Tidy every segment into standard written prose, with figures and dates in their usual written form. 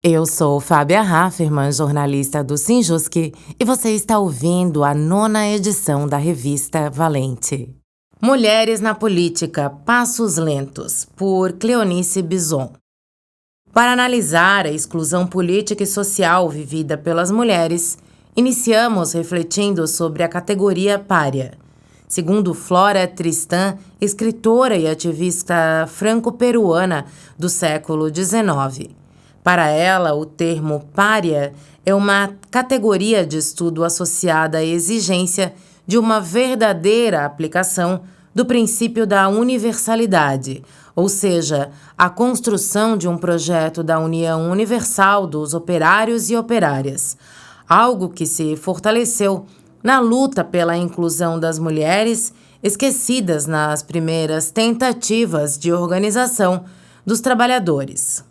Eu sou Fábia Rafferman, jornalista do Sinjusc, e você está ouvindo a 9ª edição da revista Valente. Mulheres na Política, Passos Lentos, por Cleonice Bison. Para analisar a exclusão política e social vivida pelas mulheres, iniciamos refletindo sobre a categoria pária. Segundo Flora Tristan, escritora e ativista franco-peruana do século XIX, para ela, o termo pária é uma categoria de estudo associada à exigência de uma verdadeira aplicação do princípio da universalidade, ou seja, a construção de um projeto da união universal dos operários e operárias, algo que se fortaleceu na luta pela inclusão das mulheres, esquecidas nas primeiras tentativas de organização dos trabalhadores.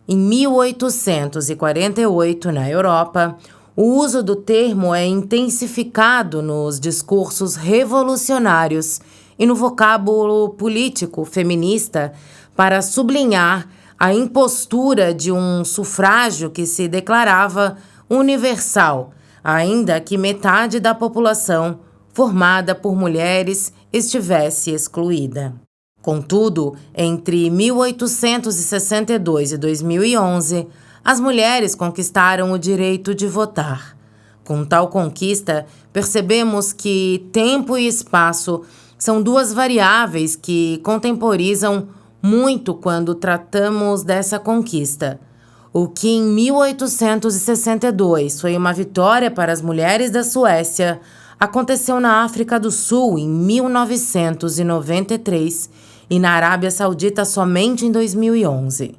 Em 1848, na Europa, o uso do termo é intensificado nos discursos revolucionários e no vocábulo político feminista para sublinhar a impostura de um sufrágio que se declarava universal, ainda que metade da população, formada por mulheres, estivesse excluída. Contudo, entre 1862 e 2011, as mulheres conquistaram o direito de votar. Com tal conquista, percebemos que tempo e espaço são duas variáveis que contemporizam muito quando tratamos dessa conquista. O que em 1862 foi uma vitória para as mulheres da Suécia, aconteceu na África do Sul em 1993 e na Arábia Saudita somente em 2011.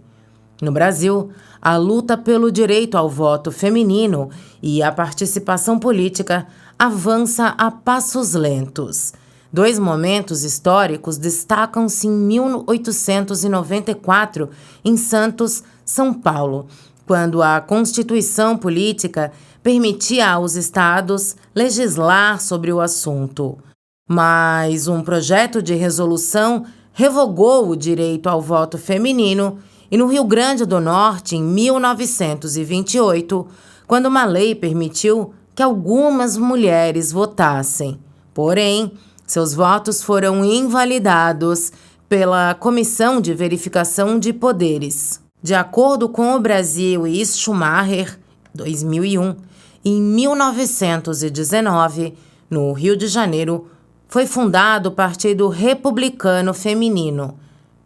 No Brasil, a luta pelo direito ao voto feminino e a participação política avança a passos lentos. Dois momentos históricos destacam-se em 1894, em Santos, São Paulo, quando a Constituição Política permitia aos estados legislar sobre o assunto. Mas um projeto de resolução revogou o direito ao voto feminino e no Rio Grande do Norte, em 1928, quando uma lei permitiu que algumas mulheres votassem. Porém, seus votos foram invalidados pela Comissão de Verificação de Poderes. De acordo com o Brasil e Schumacher, 2001, em 1919, no Rio de Janeiro, foi fundado o Partido Republicano Feminino,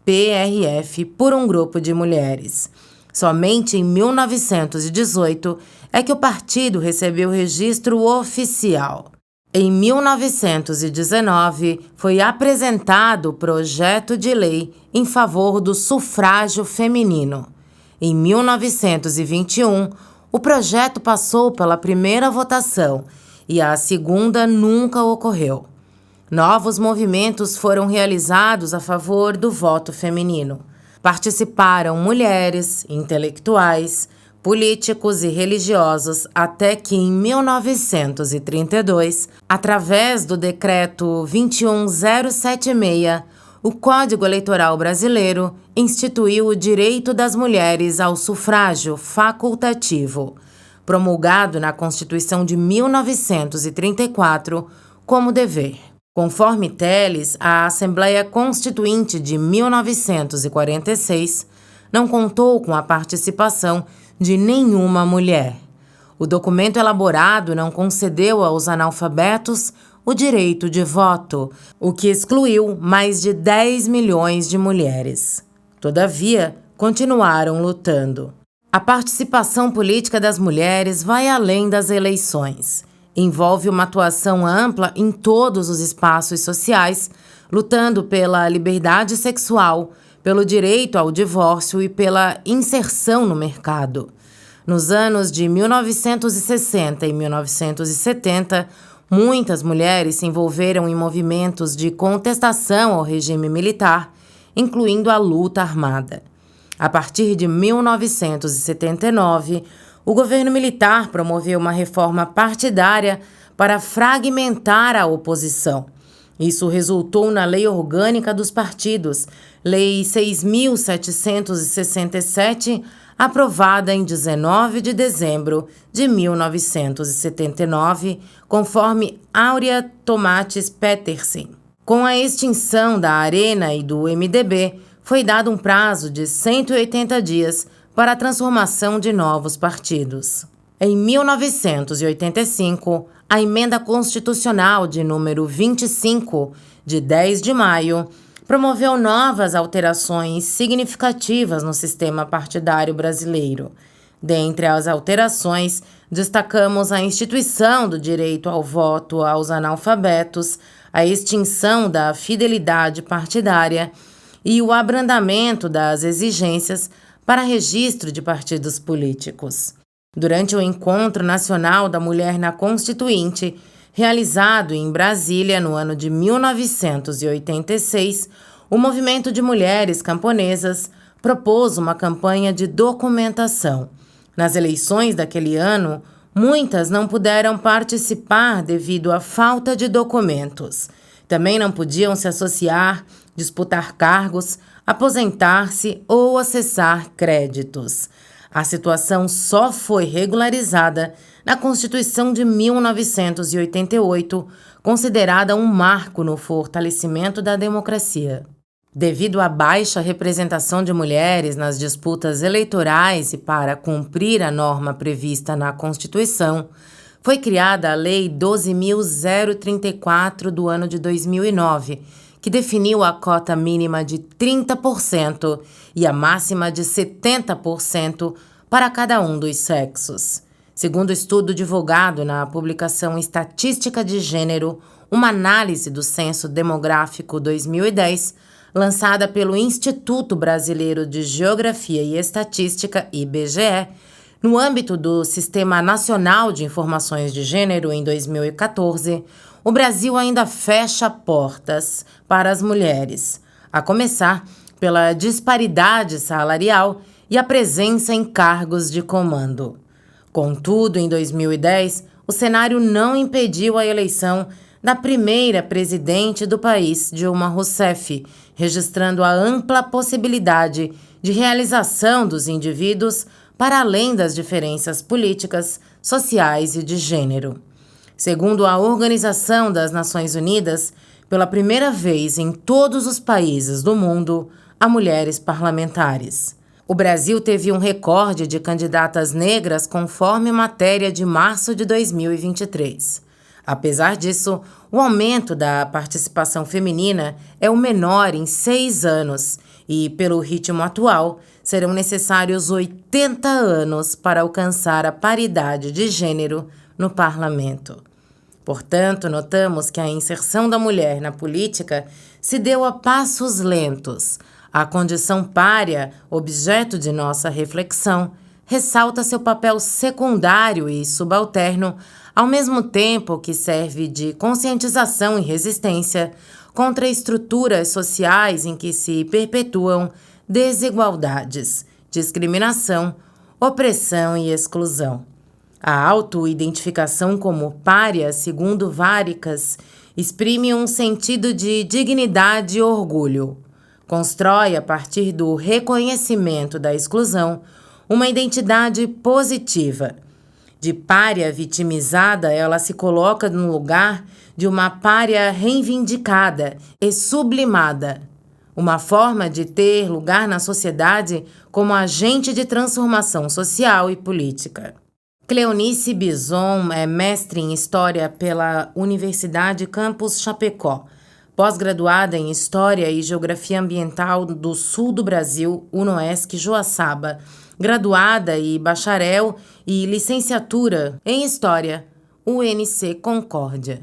PRF, por um grupo de mulheres. Somente em 1918 é que o partido recebeu registro oficial. Em 1919, foi apresentado o projeto de lei em favor do sufrágio feminino. Em 1921, o projeto passou pela primeira votação e a segunda nunca ocorreu. Novos movimentos foram realizados a favor do voto feminino. Participaram mulheres, intelectuais, políticos e religiosos até que, em 1932, através do Decreto 21076, o Código Eleitoral Brasileiro instituiu o direito das mulheres ao sufrágio facultativo, promulgado na Constituição de 1934 como dever. Conforme Telles, a Assembleia Constituinte de 1946 não contou com a participação de nenhuma mulher. O documento elaborado não concedeu aos analfabetos o direito de voto, o que excluiu mais de 10 milhões de mulheres. Todavia, continuaram lutando. A participação política das mulheres vai além das eleições. Envolve uma atuação ampla em todos os espaços sociais, lutando pela liberdade sexual, pelo direito ao divórcio e pela inserção no mercado. Nos anos de 1960 e 1970, muitas mulheres se envolveram em movimentos de contestação ao regime militar, incluindo a luta armada. A partir de 1979, o governo militar promoveu uma reforma partidária para fragmentar a oposição. Isso resultou na Lei Orgânica dos Partidos, Lei 6.767, aprovada em 19 de dezembro de 1979, conforme Áurea Tomates Petersen. Com a extinção da Arena e do MDB, foi dado um prazo de 180 dias para a transformação de novos partidos. Em 1985, a Emenda Constitucional de número 25, de 10 de maio, promoveu novas alterações significativas no sistema partidário brasileiro. Dentre as alterações, destacamos a instituição do direito ao voto aos analfabetos, a extinção da fidelidade partidária e o abrandamento das exigências para registro de partidos políticos. Durante o Encontro Nacional da Mulher na Constituinte, realizado em Brasília no ano de 1986, o Movimento de Mulheres Camponesas propôs uma campanha de documentação. Nas eleições daquele ano, muitas não puderam participar devido à falta de documentos. Também não podiam se associar, disputar cargos, aposentar-se ou acessar créditos. A situação só foi regularizada na Constituição de 1988, considerada um marco no fortalecimento da democracia. Devido à baixa representação de mulheres nas disputas eleitorais e para cumprir a norma prevista na Constituição, foi criada a Lei 12.034 do ano de 2009, que definiu a cota mínima de 30% e a máxima de 70% para cada um dos sexos. Segundo estudo divulgado na publicação Estatística de Gênero, uma análise do Censo Demográfico 2010, lançada pelo Instituto Brasileiro de Geografia e Estatística, IBGE, no âmbito do Sistema Nacional de Informações de Gênero em 2014, o Brasil ainda fecha portas para as mulheres, a começar pela disparidade salarial e a presença em cargos de comando. Contudo, em 2010, o cenário não impediu a eleição da primeira presidente do país, Dilma Rousseff, registrando a ampla possibilidade de realização dos indivíduos para além das diferenças políticas, sociais e de gênero. Segundo a Organização das Nações Unidas, pela primeira vez em todos os países do mundo, há mulheres parlamentares. O Brasil teve um recorde de candidatas negras conforme matéria de março de 2023. Apesar disso, o aumento da participação feminina é o menor em 6 anos e, pelo ritmo atual, serão necessários 80 anos para alcançar a paridade de gênero no parlamento. Portanto, notamos que a inserção da mulher na política se deu a passos lentos. A condição pária, objeto de nossa reflexão, ressalta seu papel secundário e subalterno, ao mesmo tempo que serve de conscientização e resistência contra estruturas sociais em que se perpetuam desigualdades, discriminação, opressão e exclusão. A autoidentificação como pária, segundo Varicas, exprime um sentido de dignidade e orgulho. Constrói, a partir do reconhecimento da exclusão, uma identidade positiva. De pária vitimizada, ela se coloca no lugar de uma pária reivindicada e sublimada, uma forma de ter lugar na sociedade como agente de transformação social e política. Cleonice Bison é mestre em História pela Universidade Campus Chapecó, pós-graduada em História e Geografia Ambiental do Sul do Brasil, UNOESC Joaçaba, graduada e bacharel e licenciatura em História, UNC Concórdia.